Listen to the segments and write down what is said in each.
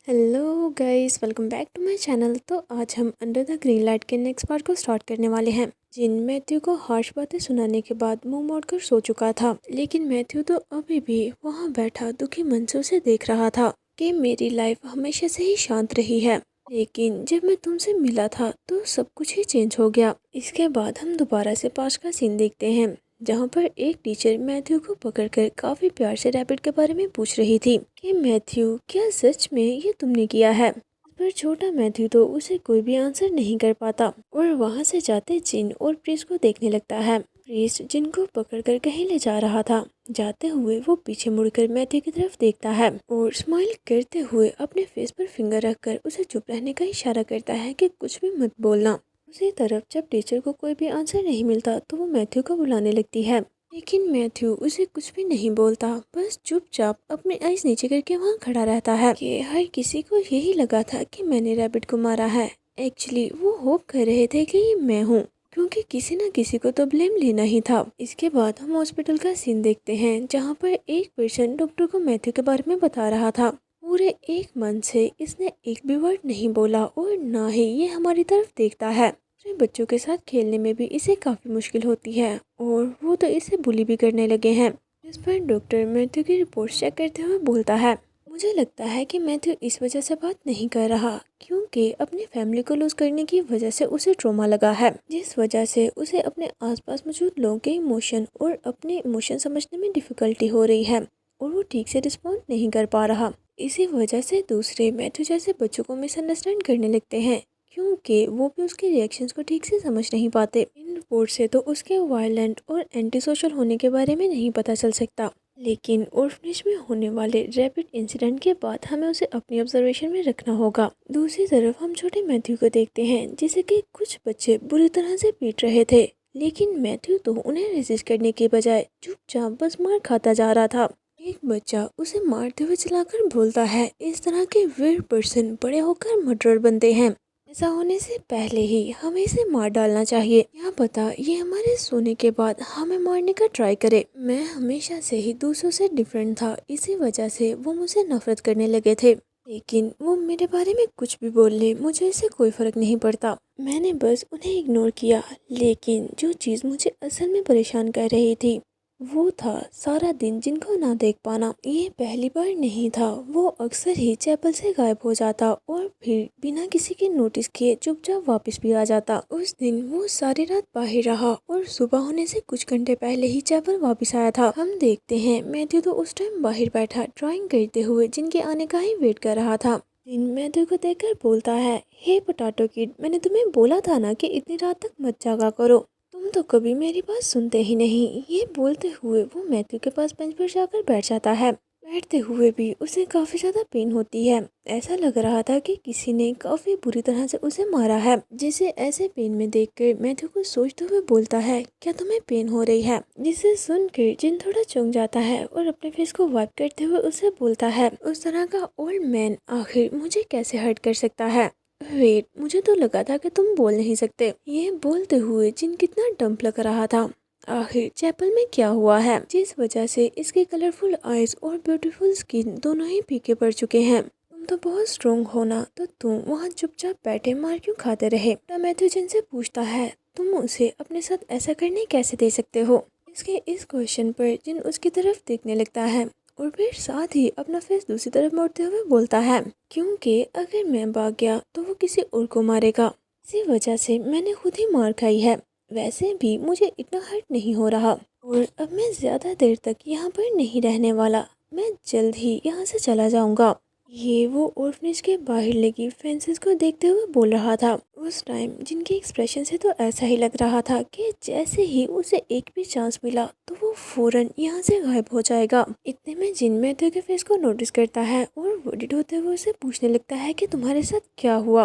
Hello guys, welcome back to my channel. तो आज हम अंडर द ग्रीन लाइट के नेक्स्ट पार्ट को स्टार्ट करने वाले हैं। जिन मैथ्यू को हार्श बातें सुनाने के बाद मुंह मोड़कर सो चुका था, लेकिन मैथ्यू तो अभी भी वहां बैठा दुखी मन से उसे देख रहा था कि मेरी लाइफ हमेशा से ही शांत रही है, लेकिन जब मैं तुमसे मिला था तो सब कुछ ही चेंज हो गया। इसके बाद हम दोबारा से पास का सीन देखते हैं, जहाँ पर एक टीचर मैथ्यू को पकड़कर काफी प्यार से रैबिट के बारे में पूछ रही थी कि मैथ्यू, क्या सच में ये तुमने किया है? पर छोटा मैथ्यू तो उसे कोई भी आंसर नहीं कर पाता और वहां से जाते जिन और प्रीस को देखने लगता है। प्रीस जिन को पकड़कर कहीं ले जा रहा था, जाते हुए वो पीछे मुड़कर मैथ्यू की तरफ देखता है और स्माइल करते हुए अपने फेस पर फिंगर रखकर उसे चुप रहने का इशारा करता है कि कुछ भी मत बोलना। उसी तरफ जब टीचर को कोई भी आंसर नहीं मिलता तो वो मैथ्यू को बुलाने लगती है, लेकिन मैथ्यू उसे कुछ भी नहीं बोलता, बस चुपचाप अपने आईज नीचे करके वहाँ खड़ा रहता है कि हर किसी को यही लगा था कि मैंने रैबिट को मारा है। एक्चुअली वो होप कर रहे थे कि ये मैं हूँ, क्योंकि किसी न किसी को तो ब्लेम लेना ही था। इसके बाद हम हॉस्पिटल का सीन देखते हैं, जहाँ पर एक पर्सन डॉक्टर को मैथ्यू के बारे में बता रहा था। पूरे एक मंथ से इसने एक भी वर्ड नहीं बोला और ना ही ये हमारी तरफ देखता है। अपने बच्चों के साथ खेलने में भी इसे काफ़ी मुश्किल होती है और वो तो इसे बुली भी करने लगे हैं। जिस पर डॉक्टर मैथ्यू की रिपोर्ट चेक करते हुए बोलता है, मुझे लगता है कि मैथ्यू इस वजह से बात नहीं कर रहा क्योंकि अपनी फैमिली को लूज करने की वजह से उसे ट्रॉमा लगा है, जिस वजह से उसे अपने आसपास मौजूद लोगों के इमोशन और अपने इमोशन समझने में डिफिकल्टी हो रही है और वो ठीक से रिस्पॉन्ड नहीं कर पा रहा। इसी वजह से दूसरे मैथ्यू जैसे बच्चों को मिसअंडरस्टैंड करने लगते हैं, क्योंकि वो भी उसके रिएक्शंस को ठीक से समझ नहीं पाते। इन रिपोर्ट से तो उसके वायलेंट और एंटी सोशल होने के बारे में नहीं पता चल सकता, लेकिन ऑर्फनेज में होने वाले रैपिड इंसिडेंट के बाद हमें उसे अपनी ऑब्जर्वेशन में रखना होगा। दूसरी तरफ हम छोटे मैथ्यू को देखते हैं, जिसे कि कुछ बच्चे बुरी तरह से पीट रहे थे, लेकिन मैथ्यू तो उन्हें रेजिस्ट करने के बजाय चुपचाप बस मार खाता जा रहा था। एक बच्चा उसे मारते हुए चलाकर बोलता है, इस तरह के वियर्ड पर्सन बड़े होकर मर्डरर बनते हैं, ऐसा होने से पहले ही हमें इसे मार डालना चाहिए। क्या पता ये हमारे सोने के बाद हमें मारने का ट्राई करे। मैं हमेशा से ही दूसरों से डिफरेंट था, इसी वजह से वो मुझे नफरत करने लगे थे, लेकिन वो मेरे बारे में कुछ भी बोल ले, मुझे इससे कोई फर्क नहीं पड़ता। मैंने बस उन्हें इग्नोर किया, लेकिन जो चीज़ मुझे असल में परेशान कर रही थी वो था सारा दिन जिनको ना देख पाना। ये पहली बार नहीं था, वो अक्सर ही चैपल से गायब हो जाता और फिर बिना किसी के नोटिस किए चुपचाप वापस भी आ जाता। उस दिन वो सारी रात बाहर रहा और सुबह होने से कुछ घंटे पहले ही चैपल वापस आया था। हम देखते हैं मैथ्यू तो उस टाइम बाहर बैठा ड्राइंग करते हुए जिनके आने का ही वेट कर रहा था। जिन मैथ्यू को देखकर बोलता है, हे पोटैटो किड, मैंने तुम्हें बोला था ना कि इतनी रात तक मत जागा करो, तुम तो कभी मेरी बात सुनते ही नहीं। ये बोलते हुए वो मैथ्यू के पास बेंच पर जाकर बैठ जाता है। बैठते हुए भी उसे काफ़ी ज़्यादा पेन होती है। ऐसा लग रहा था कि किसी ने काफ़ी बुरी तरह से उसे मारा है। जिसे ऐसे पेन में देखकर मैथ्यू को सोचते हुए बोलता है, क्या तुम्हें पेन हो रही है? जिसे सुनकर जिन थोड़ा चौंक जाता है और अपने फेस को वाइप करते हुए उसे बोलता है, उस तरह का ओल्ड मैन आखिर मुझे कैसे हर्ट कर सकता है? वेट, मुझे तो लगा था कि तुम बोल नहीं सकते। ये बोलते हुए जिन कितना डम्प लग रहा था। आखिर चैपल में क्या हुआ है जिस वजह से इसके कलरफुल आईज और ब्यूटीफुल स्किन दोनों ही फीके पड़ चुके हैं? तुम तो बहुत स्ट्रोंग हो ना, तो तुम वहाँ चुपचाप बैठे मार क्यों खाते रहे? मैथ्यू जिन से पूछता है, तुम उसे अपने साथ ऐसा करने कैसे दे सकते हो? इसके इस क्वेश्चन पर जिन उसकी तरफ देखने लगता है और फिर साथ ही अपना फेस दूसरी तरफ मोड़ते हुए बोलता है, क्योंकि अगर मैं भाग गया तो वो किसी और को मारेगा, इसी वजह से मैंने खुद ही मार खाई है। वैसे भी मुझे इतना हर्ट नहीं हो रहा और अब मैं ज़्यादा देर तक यहाँ पर नहीं रहने वाला, मैं जल्द ही यहाँ से चला जाऊँगा। ये वो ऑर्फनेज के बाहर लगी फेंसेस को देखते हुए बोल रहा था। उस टाइम जिनके एक्सप्रेशन से तो ऐसा ही लग रहा था कि जैसे ही उसे एक भी चांस मिला तो वो फौरन यहाँ से गायब हो जाएगा। इतने में जिन मैथ्यू के फेस को नोटिस करता है और वरीड होते हुए उसे पूछने लगता है कि तुम्हारे साथ क्या हुआ?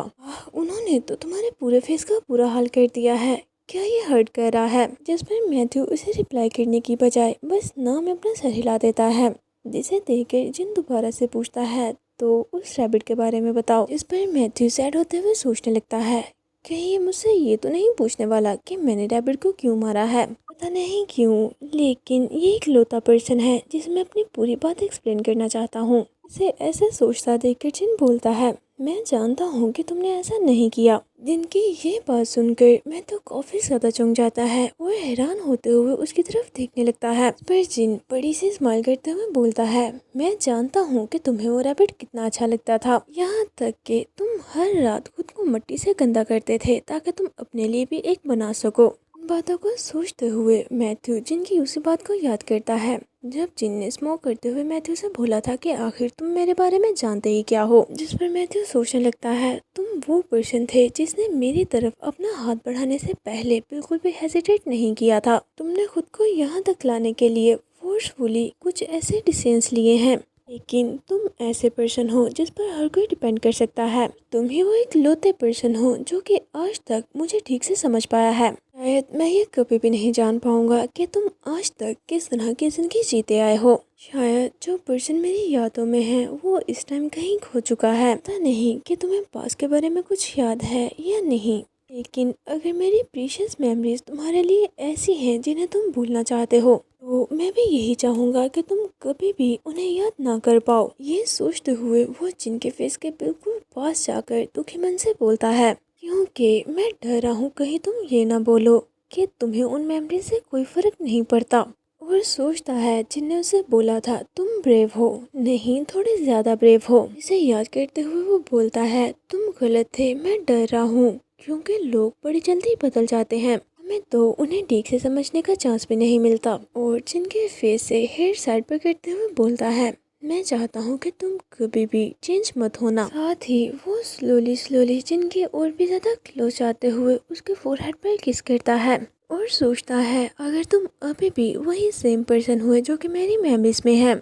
उन्होंने तो तुम्हारे पूरे फेस का बुरा हाल कर दिया है, क्या ये हर्ट कर रहा है? जिस पर मैथ्यू उसे रिप्लाई करने की बजाय बस नाम अपना सर हिला देता है, जिसे देखकर जिन दोबारा से पूछता है, तो उस रैबिट के बारे में बताओ। जिस पर मैथ्यू सैड होते हुए सोचने लगता है, कहीं ये मुझसे ये तो नहीं पूछने वाला कि मैंने रैबिट को क्यों मारा है? पता नहीं क्यों, लेकिन ये एक लौता पर्सन है जिसे मैं अपनी पूरी बात एक्सप्लेन करना चाहता हूँ। इसे ऐसा सोचता देखकर जिन बोलता है, मैं जानता हूँ कि तुमने ऐसा नहीं किया। जिन की ये बात सुनकर मैं तो काफी ज्यादा चौंक जाता है और हैरान होते हुए उसकी तरफ देखने लगता है। पर जिन बड़ी सी स्माइल करते हुए बोलता है, मैं जानता हूँ कि तुम्हें वो रैबिट कितना अच्छा लगता था, यहाँ तक कि तुम हर रात खुद को मिट्टी से गंदा करते थे ताकि तुम अपने लिए भी एक बना सको। बातों को सोचते हुए मैथ्यू जिनकी उसी बात को याद करता है जब जिन ने स्मोक करते हुए मैथ्यू से बोला था कि आखिर तुम मेरे बारे में जानते ही क्या हो। जिस पर मैथ्यू सोचने लगता है, तुम वो पर्सन थे जिसने मेरी तरफ अपना हाथ बढ़ाने से पहले बिल्कुल भी हेजिटेट नहीं किया था। तुमने खुद को यहाँ तक लाने के लिए फोर्सफुली कुछ ऐसे डिसीजंस लिए हैं, लेकिन तुम ऐसे पर्सन हो जिस पर हर कोई डिपेंड कर सकता है। तुम ही वो एक लौते पर्सन हो जो कि आज तक मुझे ठीक से समझ पाया है। शायद मैं ये कभी भी नहीं जान पाऊंगा कि तुम आज तक किस तरह की जिंदगी जीते आए हो। शायद जो पर्सन मेरी यादों में है वो इस टाइम कहीं खो चुका है। पता नहीं कि तुम्हें पास के बारे में कुछ याद है या नहीं, लेकिन अगर मेरी प्रीशियस मेमोरीज तुम्हारे लिए ऐसी हैं जिन्हें तुम भूलना चाहते हो, तो मैं भी यही चाहूँगा कि तुम कभी भी उन्हें याद ना कर पाओ। ये सोचते हुए वो जिनके फेस के बिल्कुल पास जाकर दुखी मन से बोलता है, क्योंकि मैं डर रहा हूँ कहीं तुम ये ना बोलो कि तुम्हें उन मेमोरी से कोई फर्क नहीं पड़ता। और सोचता है जिनने उसे बोला था तुम ब्रेव हो, नहीं थोड़े ज्यादा ब्रेव हो। इसे याद करते हुए वो बोलता है, तुम गलत थे, मैं डर रहा हूँ क्योंकि लोग बड़ी जल्दी बदल जाते हैं, हमें तो उन्हें ठीक से समझने का चांस भी नहीं मिलता। और जिनके फेस से हेयर साइड पर करते हुए बोलता है, मैं चाहता हूँ कि तुम कभी भी चेंज मत होना। साथ ही वो स्लोली जिनके और भी ज्यादा क्लोज आते हुए उसके फोरहेड पर किस करता है और सोचता है, अगर तुम अभी भी वही सेम पर्सन हुए जो कि मेरी मेमोरीज में है,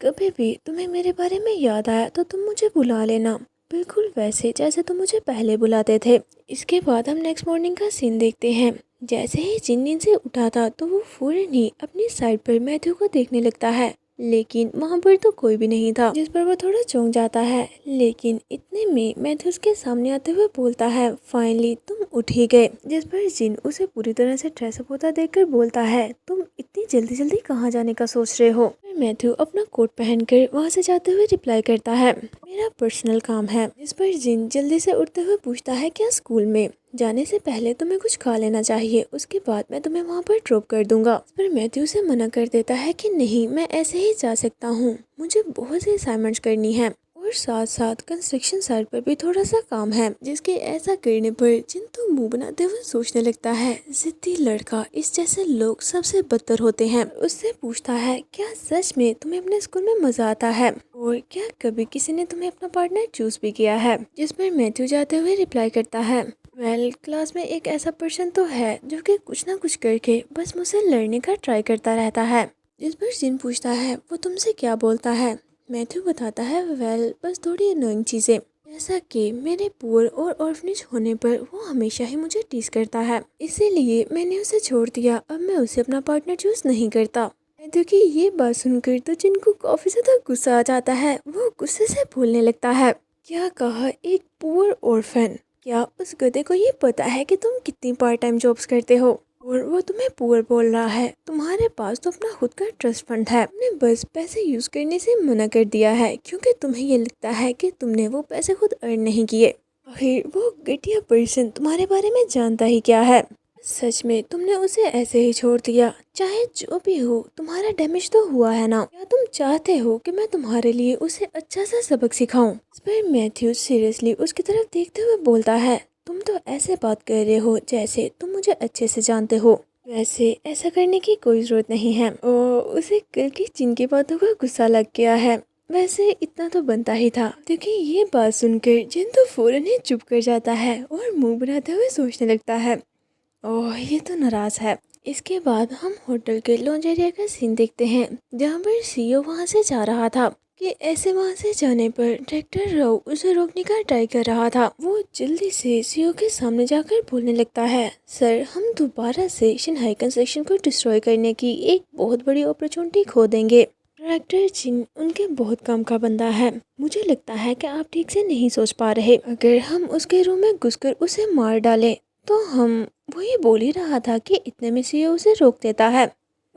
कभी भी तुम्हें मेरे बारे में याद आया तो तुम मुझे बुला लेना, बिल्कुल वैसे जैसे तुम मुझे पहले बुलाते थे। इसके बाद हम नेक्स्ट मॉर्निंग का सीन देखते हैं। जैसे ही जिन नींद से उठा था तो वो फौरन ही अपनी साइड पर मैथ्यू को देखने लगता है, लेकिन वहाँ पर तो कोई भी नहीं था, जिस पर वो थोड़ा चौंक जाता है। लेकिन इतने में मैथ्यू उसके सामने आते हुए बोलता है, फाइनली तुम उठ ही गए। जिस पर जिन उसे पूरी तरह से ड्रेसअप होता देखकर बोलता है, तुम इतनी जल्दी जल्दी कहाँ जाने का सोच रहे हो। मैथ्यू अपना कोट पहनकर वहाँ से जाते हुए रिप्लाई करता है, मेरा पर्सनल काम है। जिस पर जिन जल्दी से उठते हुए पूछता है, क्या स्कूल में जाने से पहले तुम्हें कुछ खा लेना चाहिए, उसके बाद मैं तुम्हें वहाँ पर ड्रॉप कर दूंगा। इस पर मैथ्यू से मना कर देता है कि नहीं, मैं ऐसे ही जा सकता हूँ, मुझे बहुत सी असाइनमेंट्स करनी है और साथ साथ कंस्ट्रक्शन साइट पर भी थोड़ा सा काम है। जिसके ऐसा करने पर जिन तो मुंह बनाते हुए सोचने लगता है, जिद्दी लड़का, इस जैसे लोग सबसे बदतर होते हैं। उससे पूछता है, क्या सच में तुम्हें अपने स्कूल में मजा आता है और क्या कभी किसी ने तुम्हें अपना पार्टनर चूज भी किया है। जिस पर मैथ्यू जाते हुए रिप्लाई करता है, वेल क्लास में एक ऐसा पर्सन तो है जो कि कुछ ना कुछ करके बस मुझसे लड़ने का ट्राई करता रहता है। जिस पर जिन पूछता है, वो तुमसे क्या बोलता है। मैथ्यू बताता है, वेल बस थोड़ी अनोइंग चीज़ें, जैसा कि मेरे पुअर और ऑर्फनेज होने पर वो हमेशा ही मुझे टीज करता है, इसीलिए मैंने उसे छोड़ दिया, अब मैं उसे अपना पार्टनर चूज नहीं करता। मैथ्यू की ये बात सुनकर तो जिनको काफी ज्यादा गुस्सा आ जाता है, वो गुस्से से बोलने लगता है, क्या कहा, एक पुअर ऑर्फन, क्या उस गधे को ये पता है कि तुम कितनी पार्ट टाइम जॉब्स करते हो और वो तुम्हें पुअर बोल रहा है। तुम्हारे पास तो अपना खुद का ट्रस्ट फंड है, तुमने बस पैसे यूज करने से मना कर दिया है क्योंकि तुम्हें ये लगता है कि तुमने वो पैसे खुद अर्न नहीं किए। आखिर वो घटिया पर्सन तुम्हारे बारे में जानता ही क्या है। सच में तुमने उसे ऐसे ही छोड़ दिया, चाहे जो भी हो, तुम्हारा डैमेज तो हुआ है ना। क्या तुम चाहते हो कि मैं तुम्हारे लिए उसे अच्छा सा सबक सिखाऊं। इस पर मैथ्यू सीरियसली उसकी तरफ देखते हुए बोलता है, तुम तो ऐसे बात कर रहे हो जैसे तुम मुझे अच्छे से जानते हो, वैसे ऐसा करने की कोई जरूरत नहीं है। और उसे कल की जिन की बातों का गुस्सा लग गया है, वैसे इतना तो बनता ही था, क्योंकि ये बात सुनकर जिन तो फौरन ही चुप कर जाता है और मुंह बनाते हुए सोचने लगता है, ओह ये तो नाराज है। इसके बाद हम होटल के लॉन्ज एरिया का सीन देखते हैं, जहाँ पर सीईओ वहाँ से जा रहा था कि ऐसे वहाँ से जाने पर डायरेक्टर राव उसे रोकने का ट्राई कर रहा था। वो जल्दी से सीईओ के सामने जाकर बोलने लगता है, सर हम दोबारा से शंघाई कंस्ट्रक्शन को डिस्ट्रॉय करने की एक बहुत बड़ी अपॉर्चुनिटी खो देंगे। डायरेक्टर जिन उनके बहुत काम का बंदा है, मुझे लगता है कि आप ठीक से नहीं सोच पा रहे। अगर हम उसके रूम में घुसकर उसे मार डालें तो हम, वो ये बोल ही रहा था कि इतने में सीईओ उसे रोक देता है।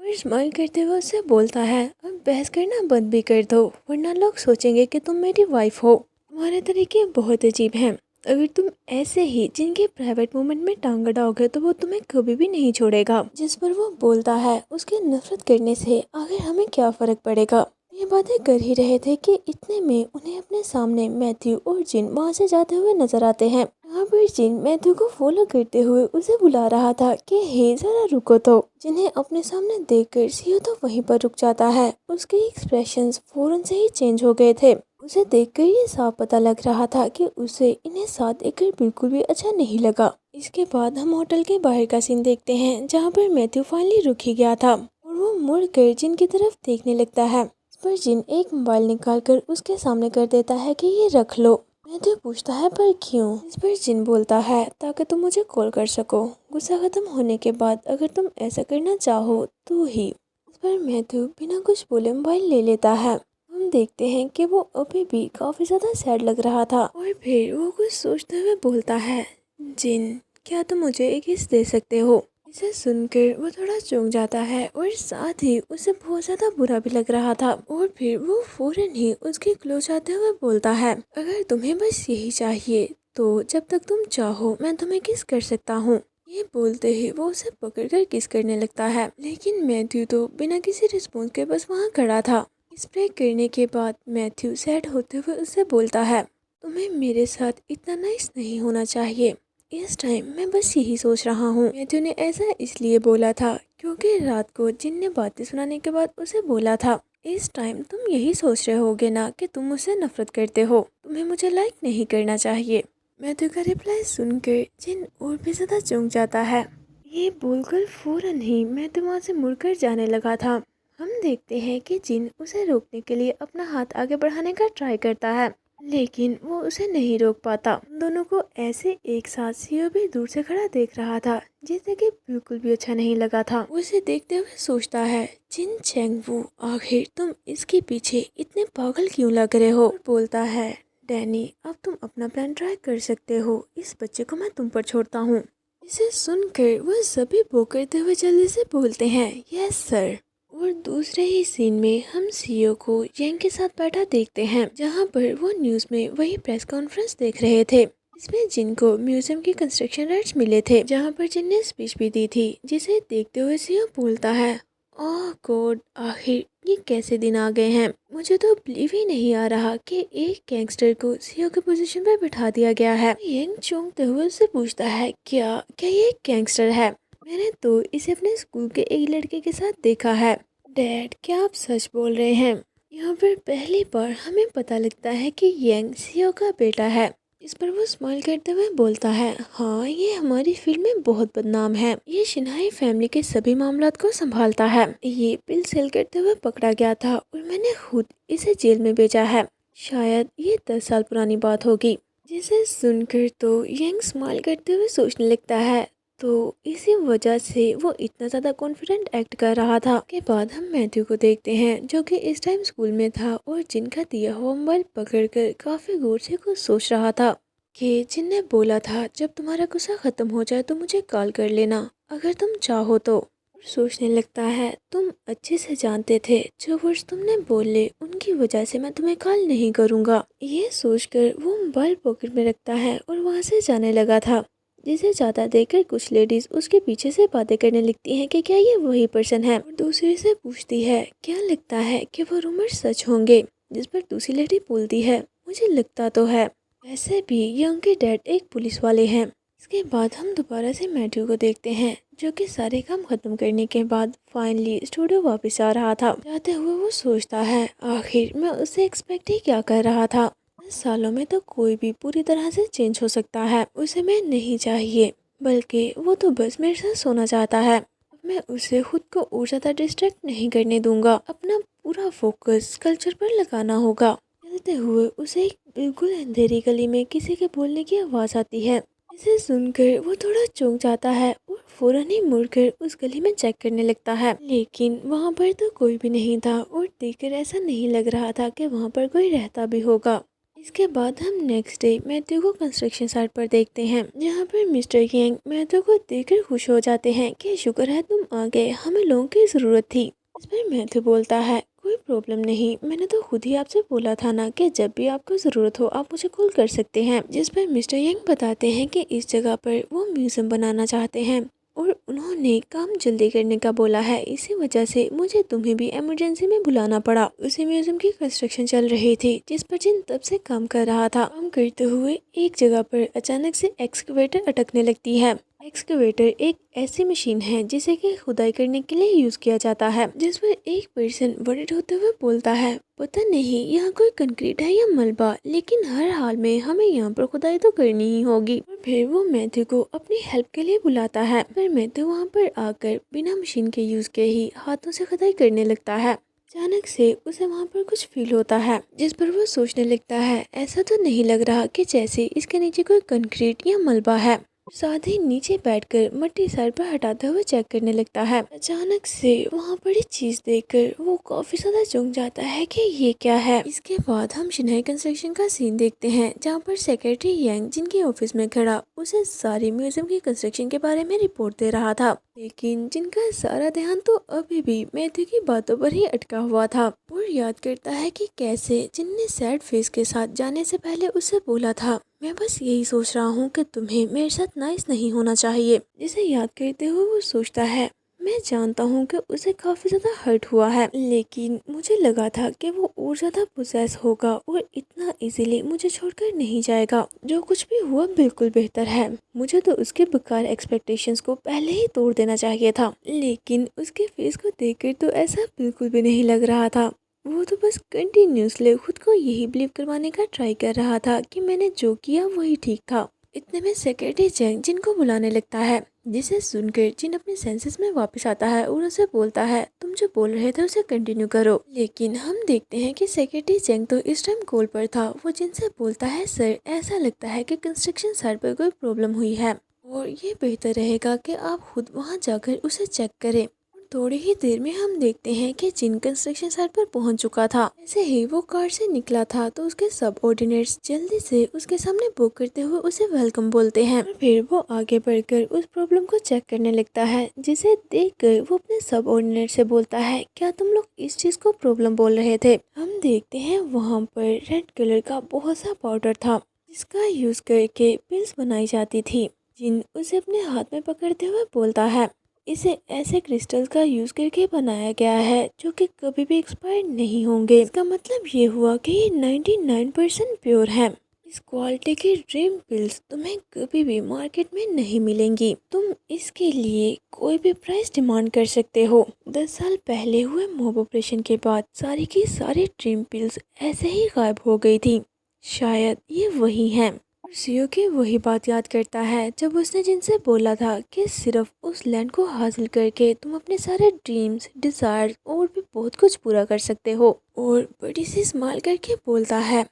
और स्माइल करते हुए उससे बोलता है, अब बहस करना बंद भी कर दो, वरना लोग सोचेंगे कि तुम मेरी वाइफ हो। तुम्हारे तरीके बहुत अजीब हैं। अगर तुम ऐसे ही जिनके प्राइवेट मोमेंट में टांग अड़ाओगे तो वो तुम्हें कभी भी नहीं छोड़ेगा। जिस पर वो बोलता है, उसके नफरत करने से आखिर हमें क्या फर्क पड़ेगा। ये बातें कर ही रहे थे कि इतने में उन्हें अपने सामने मैथ्यू और जिन वहाँ से जाते हुए नजर आते हैं। यहाँ पर जिन मैथ्यू को फॉलो करते हुए उसे बुला रहा था कि हे जरा रुको। तो जिन्हें अपने सामने देखकर सियो तो वहीं पर रुक जाता है। उसके एक्सप्रेशंस फौरन से ही चेंज हो गए थे। उसे देखकर ये साफ पता लग रहा था कि उसे इन्हें साथ देखकर बिल्कुल भी अच्छा नहीं लगा। इसके बाद हम होटल के बाहर का सीन देखते हैं, जहाँ पर मैथ्यू फाइनली रुक ही गया था और वो मुड़कर जिन की तरफ देखने लगता है। इस पर जिन एक मोबाइल निकालकर उसके सामने कर देता है कि ये रख लो। मैथ्यू पूछता है, पर क्यों? इस पर जिन बोलता है, ताकि तुम मुझे कॉल कर सको। गुस्सा खत्म होने के बाद अगर तुम ऐसा करना चाहो तो ही। इस पर मैथ्यू बिना कुछ बोले मोबाइल ले लेता है। हम देखते हैं कि वो अभी भी काफी ज्यादा सैड लग रहा था और फिर वो कुछ सोचते हुए बोलता है, जिन क्या तुम मुझे एक किस दे सकते हो? इसे सुनकर वो थोड़ा चौंक जाता है और साथ ही उसे बहुत ज्यादा बुरा भी लग रहा था। और फिर वो फौरन ही उसके क्लोज आते हुए बोलता है, अगर तुम्हें बस यही चाहिए तो जब तक तुम चाहो मैं तुम्हें किस कर सकता हूँ। ये बोलते ही वो उसे पकड़कर किस करने लगता है, लेकिन मैथ्यू तो बिना किसी रिस्पॉन्स के बस वहाँ खड़ा था। स्प्रे करने के बाद मैथ्यू सैड होते हुए उससे बोलता है, तुम्हें मेरे साथ इतना नाइस नहीं होना चाहिए। इस टाइम मैं बस यही सोच रहा हूँ। मैथ्यू ने ऐसा इसलिए बोला था क्योंकि रात को जिन ने बातें सुनाने के बाद उसे बोला था, इस टाइम तुम यही सोच रहे होगे ना कि तुम मुझसे नफरत करते हो, तुम्हें मुझे लाइक नहीं करना चाहिए। मैथ्यू का रिप्लाई सुनकर जिन और भी ज्यादा चौंक जाता है। ये बोलकर फौरन ही मैथ्यू वहाँ से मुड़कर जाने लगा था। हम देखते हैं कि जिन उसे रोकने के लिए अपना हाथ आगे बढ़ाने का ट्राई करता है, लेकिन वो उसे नहीं रोक पाता। दोनों को ऐसे एक साथ सियो भी दूर से खड़ा देख रहा था, जिसे कि बिल्कुल भी अच्छा नहीं लगा था। उसे देखते हुए सोचता है, जिन चेंगवू आखिर तुम इसके पीछे इतने पागल क्यों लग रहे हो। और बोलता है, डैनी अब तुम अपना प्लान ट्राई कर सकते हो, इस बच्चे को मैं तुम पर छोड़ता हूँ। इसे सुनकर वो सभी वो करते हुए जल्दी से बोलते हैं, यस सर। और दूसरे ही सीन में हम सीईओ को यांग के साथ बैठा देखते हैं, जहां पर वो न्यूज़ में वही प्रेस कॉन्फ्रेंस देख रहे थे। इसमें जिन को म्यूजियम की कंस्ट्रक्शन राइट्स मिले थे, जहां पर जिन ने स्पीच भी दी थी, जिसे देखते हुए सीईओ बोलता है, ओह गॉड आखिर ये कैसे दिन आ गए हैं। मुझे तो बिलीव ही नहीं आ रहा कि एक गैंगस्टर को सीईओ की पोजीशन पर बिठा दिया गया है। यांग चौंकते हुए उससे पूछता है, क्या क्या ये एक गैंगस्टर है? मैंने तो इसे अपने स्कूल के एक लड़के के साथ देखा है। डैड क्या आप सच बोल रहे हैं? यहाँ पर पहली बार हमें पता लगता है कि यांग सीईओ का बेटा है। इस पर वो स्माइल करते हुए बोलता है, हाँ ये हमारी फील्ड में बहुत बदनाम है। ये शिन्हाई फैमिली के सभी मामलात को संभालता है। ये पिल सेल करते हुए पकड़ा गया था और मैंने खुद इसे जेल में भेजा है। शायद ये 10 साल पुरानी बात होगी। जिसे सुनकर तो यांग स्माइल करते हुए सोचने लगता है, तो इसी वजह से वो इतना ज़्यादा कॉन्फिडेंट एक्ट कर रहा था। के बाद हम मैथ्यू को देखते हैं, जो कि इस टाइम स्कूल में था और जिनका दिया हुआ मोबाइल पकड़कर काफ़ी गौर से कुछ सोच रहा था कि जिनने बोला था, जब तुम्हारा गुस्सा ख़त्म हो जाए तो मुझे कॉल कर लेना अगर तुम चाहो तो। और सोचने लगता है, तुम अच्छे से जानते थे जो वर्ड्स तुमने बोले उनकी वजह से मैं तुम्हें कॉल नहीं करूँगा। ये सोचकर वो मोबाइल पॉकेट में रखता है और वहाँ से जाने लगा था। जिसे जाता देखकर कुछ लेडीज उसके पीछे से बातें करने लगती हैं कि क्या ये वही पर्सन है। और दूसरी से पूछती है, क्या लगता है कि वो रूमर सच होंगे? जिस पर दूसरी लेडी बोलती है, मुझे लगता तो है, वैसे भी यंग के डैड एक पुलिस वाले हैं। इसके बाद हम दोबारा से मैथ्यू को देखते हैं, जो कि सारे काम खत्म करने के बाद फाइनली स्टूडियो वापस आ रहा था। जाते हुए वो सोचता है, आखिर मैं उसे एक्सपेक्ट ही क्या कर रहा था। 10 सालों में तो कोई भी पूरी तरह से चेंज हो सकता है। उसे मैं नहीं चाहिए, बल्कि वो तो बस मेरे साथ सोना चाहता है। अब मैं उसे खुद को और ज़्यादा डिस्ट्रैक्ट नहीं करने दूंगा। अपना पूरा फोकस कल्चर पर लगाना होगा। चलते हुए उसे एक बिल्कुल अंधेरी गली में किसी के बोलने की आवाज़ आती है। इसे सुनकर वो थोड़ा चौंक जाता है और फौरन ही मुड़कर उस गली में चेक करने लगता है, लेकिन वहाँ पर तो कोई भी नहीं था और देखकर ऐसा नहीं लग रहा था कि वहाँ पर कोई रहता भी होगा। इसके बाद हम नेक्स्ट डे मैथ्यू को कंस्ट्रक्शन साइट पर देखते हैं, जहाँ पर मिस्टर यंग मैथ्यू को देखकर खुश हो जाते हैं कि शुक्र है तुम आ गए, हमें लोगों की ज़रूरत थी। इस पर मैथ्यू बोलता है कोई प्रॉब्लम नहीं, मैंने तो खुद ही आपसे बोला था ना कि जब भी आपको ज़रूरत हो आप मुझे कॉल कर सकते हैं। जिस पर मिस्टर यंग बताते हैं कि इस जगह पर वो म्यूज़ियम बनाना चाहते हैं और उन्होंने काम जल्दी करने का बोला है, इसी वजह से मुझे तुम्हें भी इमरजेंसी में बुलाना पड़ा। उसी म्यूजियम की कंस्ट्रक्शन चल रही थी जिस पर जिन तब से काम कर रहा था। काम करते हुए एक जगह पर अचानक से एक्सकवेटर अटकने लगती है। एक्सकवेटर एक ऐसी मशीन है जिसे कि खुदाई करने के लिए यूज किया जाता है, जिस पर एक पर्सन वरिड होते हुए बोलता है पता नहीं यहाँ कोई कंक्रीट है या मलबा, लेकिन हर हाल में हमें यहाँ पर खुदाई तो करनी ही होगी। और फिर वो मैथ्यू को अपनी हेल्प के लिए बुलाता है, पर मैथ्यू वहाँ पर आकर बिना मशीन के यूज के ही हाथों से खुदाई करने लगता है। अचानक से उसे वहाँ पर कुछ फील होता है, जिस पर वो सोचने लगता है ऐसा तो नहीं लग रहा कि जैसे इसके नीचे कोई कंक्रीट या मलबा है। साथ ही नीचे बैठकर मट्टी सर पर हटाते हुए चेक करने लगता है। अचानक से वहाँ बड़ी चीज देखकर वो काफी ज्यादा चौंक जाता है कि ये क्या है। इसके बाद हम शनाई कंस्ट्रक्शन का सीन देखते हैं, जहाँ पर सेक्रेटरी यंग जिनके ऑफिस में खड़ा उसे सारी म्यूजियम की कंस्ट्रक्शन के बारे में रिपोर्ट दे रहा था, लेकिन जिनका सारा ध्यान तो अभी भी मैथ्यू की बातों पर ही अटका हुआ था। और याद करता है कि कैसे जिनने सैड फेस के साथ जाने से पहले उसे बोला था मैं बस यही सोच रहा हूँ कि तुम्हें मेरे साथ नाइस नहीं होना चाहिए। जिसे याद करते हुए वो सोचता है मैं जानता हूँ कि उसे काफी ज्यादा हर्ट हुआ है, लेकिन मुझे लगा था कि वो और ज्यादा पोसेस होगा और इतना इजीली मुझे छोड़कर नहीं जाएगा। जो कुछ भी हुआ बिल्कुल बेहतर है, मुझे तो उसके बेकार एक्सपेक्टेशंस को पहले ही तोड़ देना चाहिए था, लेकिन उसके फेस को देखकर तो ऐसा बिल्कुल भी नहीं लग रहा था। वो तो बस कंटिन्यूसली खुद को यही बिलीव करवाने का ट्राई कर रहा था कि मैंने जो किया वही ठीक था। इतने में सेक्रेटरी चेंग जिनको बुलाने लगता है, जिसे सुनकर जिन अपने सेंसेस में वापस आता है और उसे बोलता है तुम जो बोल रहे थे उसे कंटिन्यू करो। लेकिन हम देखते हैं कि सेक्रेटरी चेंग तो इस टाइम कॉल पर था। वो जिनसे बोलता है सर ऐसा लगता है कि कंस्ट्रक्शन साइट पर कोई प्रॉब्लम हुई है और ये बेहतर रहेगा कि आप खुद वहाँ जाकर उसे चेक करें। थोड़ी ही देर में हम देखते हैं कि जिन कंस्ट्रक्शन साइट पर पहुंच चुका था। ऐसे ही वो कार से निकला था तो उसके सबऑर्डिनेट्स जल्दी से उसके सामने बुक करते हुए उसे वेलकम बोलते हैं। और फिर वो आगे बढ़कर उस प्रॉब्लम को चेक करने लगता है, जिसे देखकर वो अपने सबऑर्डिनेट से बोलता है क्या तुम लोग इस चीज को प्रॉब्लम बोल रहे थे। हम देखते हैं वहाँ पर रेड कलर का बहुत सा पाउडर था जिसका यूज करके पिल्स बनाई जाती थी। जिन उसे अपने हाथ में पकड़ते हुए बोलता है इसे ऐसे क्रिस्टल का यूज करके बनाया गया है जो कि कभी भी एक्सपायर नहीं होंगे। इसका मतलब ये हुआ कि ये 99% प्योर है। इस क्वालिटी की ड्रीम पिल्स तुम्हें कभी भी मार्केट में नहीं मिलेंगी। तुम इसके लिए कोई भी प्राइस डिमांड कर सकते हो। 10 साल पहले हुए मॉब ऑपरेशन के बाद सारी की सारी ड्रीम पिल्स ऐसे ही गायब हो गई थी। शायद ये वही है। सीओ की वही बात याद करता है जब उसने जिनसे बोला था कि सिर्फ उस लैंड को हासिल करके तुम अपने सारे ड्रीम्स, डिजायर और भी बहुत कुछ पूरा कर सकते हो। और बड़ी सी स्माइल करके बोलता है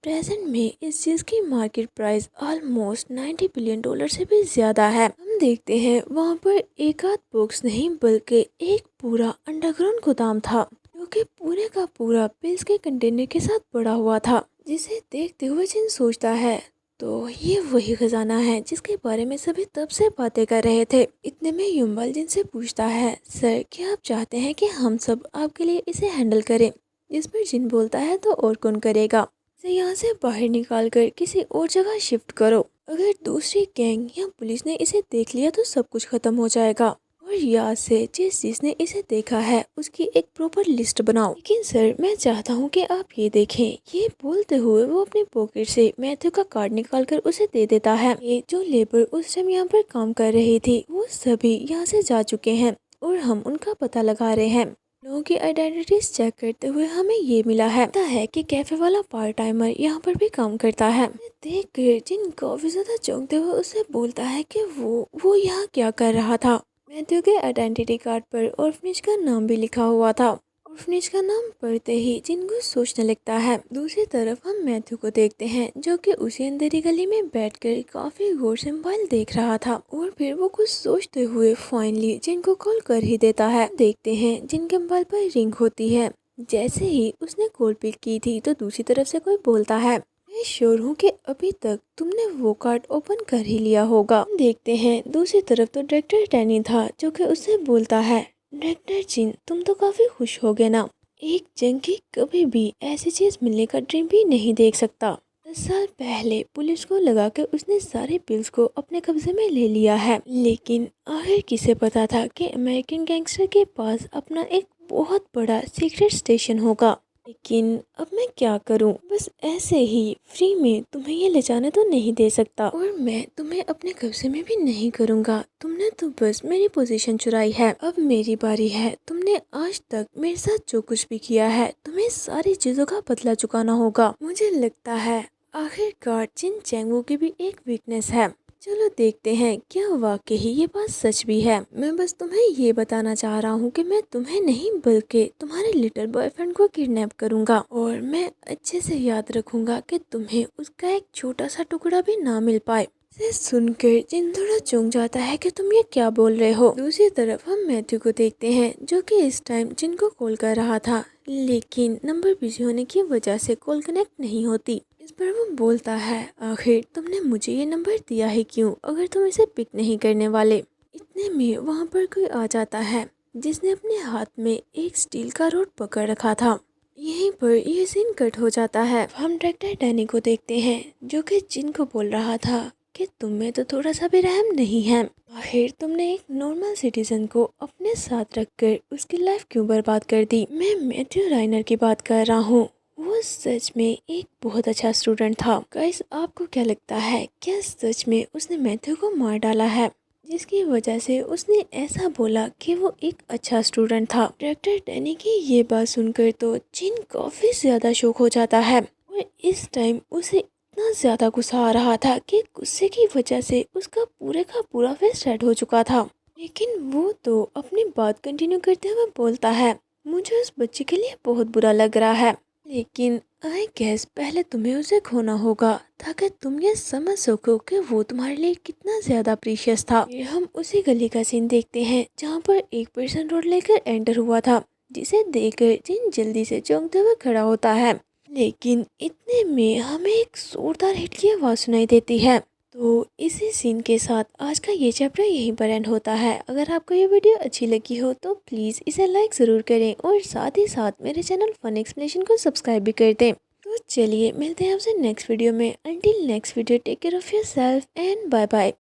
प्रेजेंट में इस चीज की market price almost 90 billion dollar से भी ज्यादा है। हम देखते हैं वहाँ पर एक आध बॉक्स नहीं बल्कि एक पूरा अंडरग्राउंड गोदाम था जो कि पूरे का पूरा पिल्स के कंटेनर के साथ पड़ा हुआ था। जिसे देखते हुए जिन सोचता है तो ये वही खजाना है जिसके बारे में सभी तब से बातें कर रहे थे। इतने में युम्बल जिनसे पूछता है सर क्या आप चाहते हैं कि हम सब आपके लिए इसे हैंडल करें। जिस पर जिन बोलता है तो और कौन करेगा, इसे यहाँ से बाहर निकाल कर किसी और जगह शिफ्ट करो। अगर दूसरी गैंग या पुलिस ने इसे देख लिया तो सब कुछ खत्म हो जाएगा। और यहाँ से जिसने इसे देखा है उसकी एक प्रॉपर लिस्ट बनाओ। लेकिन सर मैं चाहता हूँ कि आप ये देखें। ये बोलते हुए वो अपने पॉकेट से मैथ्यू का कार्ड निकाल कर उसे दे देता है। ये जो लेबर उस टाइम यहाँ पर काम कर रही थी वो सभी यहाँ से जा चुके हैं और हम उनका पता लगा रहे हैं। लोगों की आइडेंटिटीज चेक करते हुए हमें ये मिला है पता है कि कैफे वाला पार्ट टाइमर यहाँ पर भी काम करता है। देख कर जिन काफी ज्यादा चौंकते हुए उसे बोलता है कि वो यहाँ क्या कर रहा था। मैथ्यू के आइडेंटिटी कार्ड पर ऑर्फनेज का नाम भी लिखा हुआ था। ऑर्फनेज का नाम पढ़ते ही जिनको सोचने लगता है। दूसरी तरफ हम मैथ्यू को देखते हैं जो कि उसी अंधेरी गली में बैठकर काफी गौर से मोबाइल देख रहा था और फिर वो कुछ सोचते हुए फाइनली जिनको कॉल कर ही देता है। देखते हैं जिनके मोबाइल पर रिंग होती है। जैसे ही उसने कॉल पिक की थी तो दूसरी तरफ से कोई बोलता है मैं श्योर हूँ कि अभी तक तुमने वो कार्ड ओपन कर ही लिया होगा। हम देखते हैं दूसरी तरफ तो डायरेक्टर डैनी था जो कि उससे बोलता है, डायरेक्टर जिन तुम तो काफी खुश हो गए ना। एक जंगी कभी भी ऐसी चीज मिलने का ड्रीम भी नहीं देख सकता। 10 साल पहले पुलिस को लगा के उसने सारे पिल्स को अपने कब्जे में ले लिया है, लेकिन आखिर किसे पता था कि अमेरिकन गैंगस्टर के पास अपना एक बहुत बड़ा सीक्रेट स्टेशन होगा। लेकिन अब मैं क्या करूं? बस ऐसे ही फ्री में तुम्हें ये ले जाने तो नहीं दे सकता, और मैं तुम्हें अपने कब्जे में भी नहीं करूंगा। तुमने तो बस मेरी पोजीशन चुराई है, अब मेरी बारी है। तुमने आज तक मेरे साथ जो कुछ भी किया है, तुम्हें सारी चीजों का बदला चुकाना होगा। मुझे लगता है आखिरकार जिन चैंगो की भी एक वीकनेस है। चलो देखते हैं क्या वाकई ये बात सच भी है। मैं बस तुम्हें ये बताना चाह रहा हूँ कि मैं तुम्हें नहीं बल्कि तुम्हारे लिटिल बॉयफ्रेंड को किडनैप करूँगा, और मैं अच्छे से याद रखूँगा कि तुम्हें उसका एक छोटा सा टुकड़ा भी ना मिल पाए। इसे सुनकर जिन थोड़ा चौंक जाता है कि तुम ये क्या बोल रहे हो। दूसरी तरफ हम मैथ्यू को देखते हैं जो कि इस टाइम जिनको कॉल कर रहा था, लेकिन नंबर बिजी होने की वजह से कॉल कनेक्ट नहीं होती। इस पर वो बोलता है, आखिर तुमने मुझे ये नंबर दिया है क्यों, अगर तुम इसे पिक नहीं करने वाले। इतने में वहाँ पर कोई आ जाता है जिसने अपने हाथ में एक स्टील का रॉड पकड़ रखा था। यहीं पर ये सीन कट हो जाता है। हम डायरेक्टर डैनी को देखते हैं जो कि जिनको बोल रहा था कि तुम में तो थोड़ा सा भी रहम नहीं है। आखिर तुमने एक नॉर्मल सिटीजन को अपने साथ रखकर उसकी लाइफ क्यों बर्बाद कर दी। मैं मैथ्यू राइनर की बात कर रहा हूँ। वो सच में एक बहुत अच्छा स्टूडेंट था। गाइस, आपको क्या लगता है, क्या सच में उसने मैथ्यू को मार डाला है, जिसकी वजह से उसने ऐसा बोला कि वो एक अच्छा स्टूडेंट था। डायरेक्टर डैनी की ये बात सुनकर तो जिन काफी ज्यादा शॉक हो जाता है, और इस टाइम उसे इतना ज्यादा गुस्सा आ रहा था कि गुस्से की वजह से उसका पूरे का पूरा फेस रेड हो चुका था। लेकिन वो तो अपनी बात कंटिन्यू करते हुए बोलता है, मुझे उस बच्चे के लिए बहुत बुरा लग रहा है, लेकिन आई गेस पहले तुम्हें उसे खोना होगा ताकि तुम ये समझ सको कि वो तुम्हारे लिए कितना ज्यादा प्रीशियस था। फिर हम उसी गली का सीन देखते हैं जहाँ पर एक पर्सन रोड लेकर एंटर हुआ था, जिसे देखकर जिन जल्दी से चौंकते हुए खड़ा होता है। लेकिन इतने में हमें एक जोरदार हिट की आवाज सुनाई देती है। तो इसी सीन के साथ आज का ये चैप्टर यहीं पर एंड होता है। अगर आपको ये वीडियो अच्छी लगी हो तो प्लीज़ इसे लाइक ज़रूर करें, और साथ ही साथ मेरे चैनल फन एक्सप्लेनेशन को सब्सक्राइब भी कर दें। तो चलिए मिलते हैं आपसे नेक्स्ट वीडियो में। Until next video, take care of yourself and bye bye.